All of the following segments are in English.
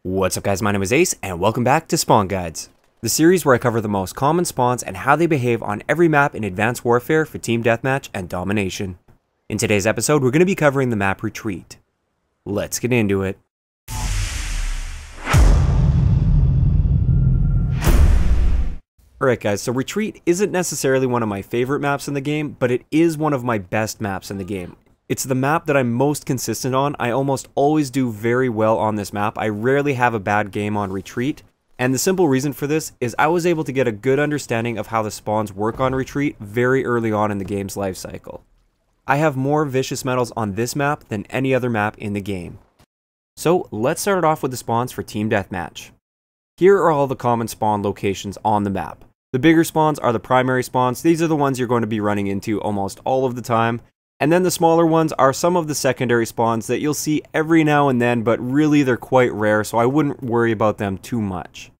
What's up guys, my name is Ace, and welcome back to Spawn Guides, the series where I cover the most common spawns and how they behave on every map in Advanced Warfare for Team Deathmatch and Domination. In today's episode, we're going to be covering the map Retreat. Let's get into it. Alright guys, so Retreat isn't necessarily one of my favorite maps in the game, but it is one of my best maps in the game. It's the map that I'm most consistent on. I almost always do very well on this map. I rarely have a bad game on Retreat. And the simple reason for this is I was able to get a good understanding of how the spawns work on Retreat very early on in the game's life cycle. I have more vicious metals on this map than any other map in the game. So let's start it off with the spawns for Team Deathmatch. Here are all the common spawn locations on the map. The bigger spawns are the primary spawns. These are the ones you're going to be running into almost all of the time. And then the smaller ones are some of the secondary spawns that you'll see every now and then, but really they're quite rare, so I wouldn't worry about them too much.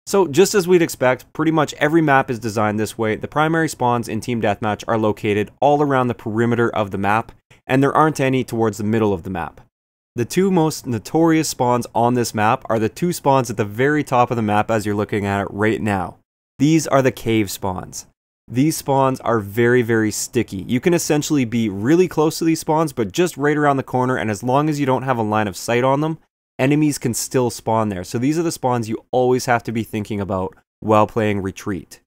So just as we'd expect, pretty much every map is designed this way. The primary spawns in Team Deathmatch are located all around the perimeter of the map, and there aren't any towards the middle of the map. The two most notorious spawns on this map are the two spawns at the very top of the map as you're looking at it right now. These are the cave spawns. These spawns are very sticky. You can essentially be really close to these spawns, but just right around the corner, and as long as you don't have a line of sight on them, enemies can still spawn there. So these are the spawns you always have to be thinking about while playing Retreat.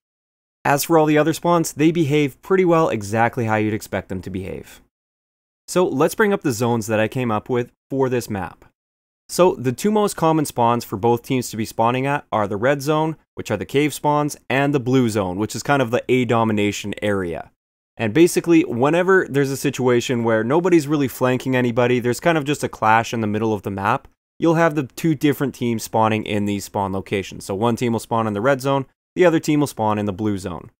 As for all the other spawns, they behave pretty well exactly how you'd expect them to behave. So let's bring up the zones that I came up with for this map. So the two most common spawns for both teams to be spawning at are the red zone, which are the cave spawns, and the blue zone, which is kind of the A domination area. And basically, whenever there's a situation where nobody's really flanking anybody, there's kind of just a clash in the middle of the map, you'll have the two different teams spawning in these spawn locations. So one team will spawn in the red zone, the other team will spawn in the blue zone.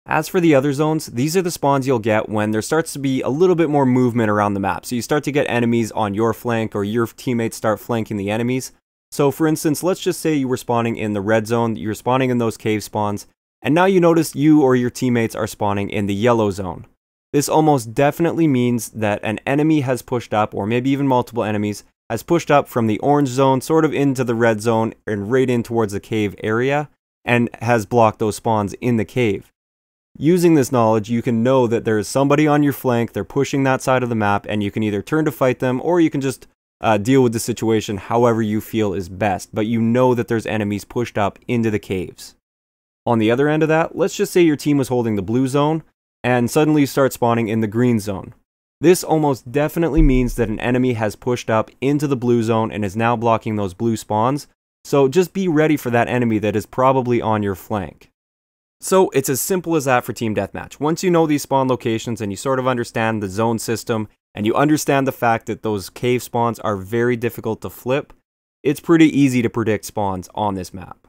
As for the other zones, these are the spawns you'll get when there starts to be a little bit more movement around the map. So you start to get enemies on your flank, or your teammates start flanking the enemies. So for instance, let's just say you were spawning in the red zone, you're spawning in those cave spawns, and now you notice you or your teammates are spawning in the yellow zone. This almost definitely means that an enemy has pushed up, or maybe even multiple enemies, has pushed up from the orange zone sort of into the red zone and right in towards the cave area, and has blocked those spawns in the cave. Using this knowledge, you can know that there is somebody on your flank, they're pushing that side of the map, and you can either turn to fight them, or you can just deal with the situation however you feel is best, but you know that there's enemies pushed up into the caves. On the other end of that, let's just say your team was holding the blue zone, and suddenly you start spawning in the green zone. This almost definitely means that an enemy has pushed up into the blue zone and is now blocking those blue spawns, so just be ready for that enemy that is probably on your flank. So it's as simple as that for Team Deathmatch. Once you know these spawn locations and you sort of understand the zone system, and you understand the fact that those cave spawns are very difficult to flip, it's pretty easy to predict spawns on this map.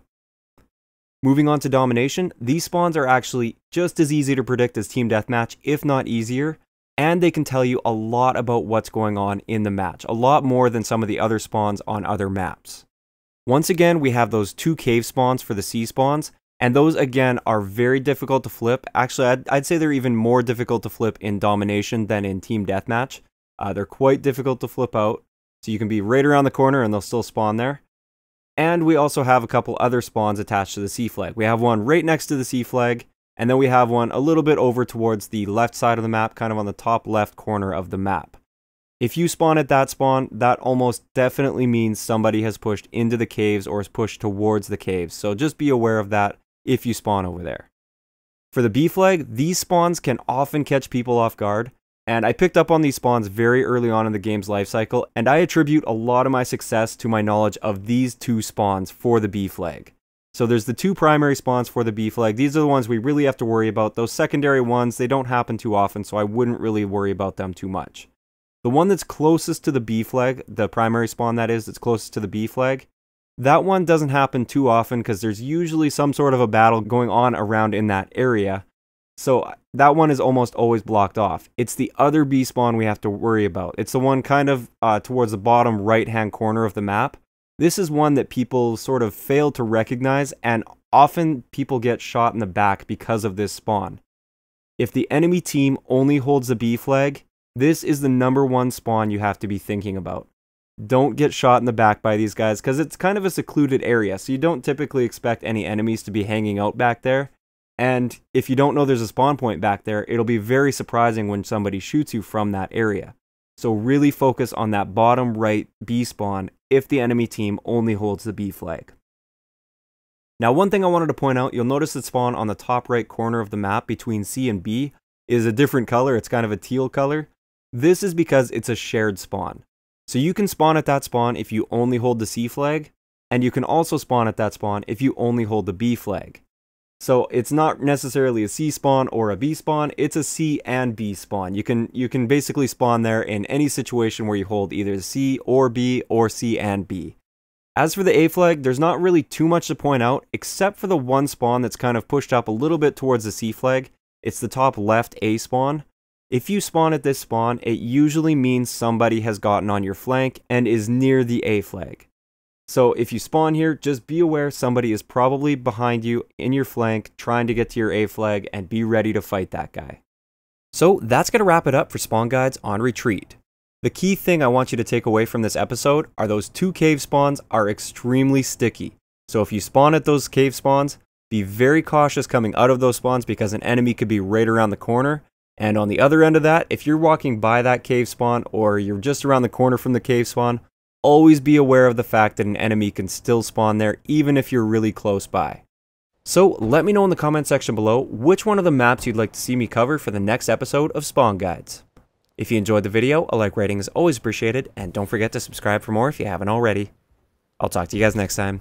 Moving on to Domination, these spawns are actually just as easy to predict as Team Deathmatch, if not easier, and they can tell you a lot about what's going on in the match, a lot more than some of the other spawns on other maps. Once again, we have those two cave spawns for the C spawns, and those again are very difficult to flip. Actually, I'd say they're even more difficult to flip in Domination than in Team Deathmatch. They're quite difficult to flip out, so you can be right around the corner and they'll still spawn there. And we also have a couple other spawns attached to the C flag. We have one right next to the C flag, and then we have one a little bit over towards the left side of the map, kind of on the top left corner of the map. If you spawn at that spawn, that almost definitely means somebody has pushed into the caves or has pushed towards the caves, so just be aware of that if you spawn over there. For the B flag, these spawns can often catch people off guard, and I picked up on these spawns very early on in the game's life cycle, and I attribute a lot of my success to my knowledge of these two spawns for the B flag. So there's the two primary spawns for the B flag. These are the ones we really have to worry about. Those secondary ones, they don't happen too often, so I wouldn't really worry about them too much. The one that's closest to the B flag, the primary spawn that is, that's closest to the B flag, that one doesn't happen too often because there's usually some sort of a battle going on around in that area. So that one is almost always blocked off. It's the other B spawn we have to worry about. It's the one kind of towards the bottom right-hand corner of the map. This is one that people sort of fail to recognize, and often people get shot in the back because of this spawn. If the enemy team only holds the B flag, this is the #1 spawn you have to be thinking about. Don't get shot in the back by these guys because it's kind of a secluded area, so you don't typically expect any enemies to be hanging out back there. And if you don't know there's a spawn point back there, it'll be very surprising when somebody shoots you from that area. So really focus on that bottom right B spawn if the enemy team only holds the B flag. Now, one thing I wanted to point out, you'll notice the spawn on the top right corner of the map between C and B is a different color. It's kind of a teal color. This is because it's a shared spawn. So you can spawn at that spawn if you only hold the C flag, and you can also spawn at that spawn if you only hold the B flag. So it's not necessarily a C spawn or a B spawn, it's a C and B spawn. You can basically spawn there in any situation where you hold either C or B or C and B. As for the A flag, there's not really too much to point out, except for the one spawn that's kind of pushed up a little bit towards the C flag. It's the top left A spawn. If you spawn at this spawn, it usually means somebody has gotten on your flank and is near the A flag. So if you spawn here, just be aware somebody is probably behind you in your flank trying to get to your A flag, and be ready to fight that guy. So that's going to wrap it up for spawn guides on Retreat. The key thing I want you to take away from this episode are those two cave spawns are extremely sticky. So if you spawn at those cave spawns, be very cautious coming out of those spawns because an enemy could be right around the corner. And on the other end of that, if you're walking by that cave spawn or you're just around the corner from the cave spawn, always be aware of the fact that an enemy can still spawn there even if you're really close by. So let me know in the comment section below which one of the maps you'd like to see me cover for the next episode of Spawn Guides. If you enjoyed the video, a like rating is always appreciated, and don't forget to subscribe for more if you haven't already. I'll talk to you guys next time.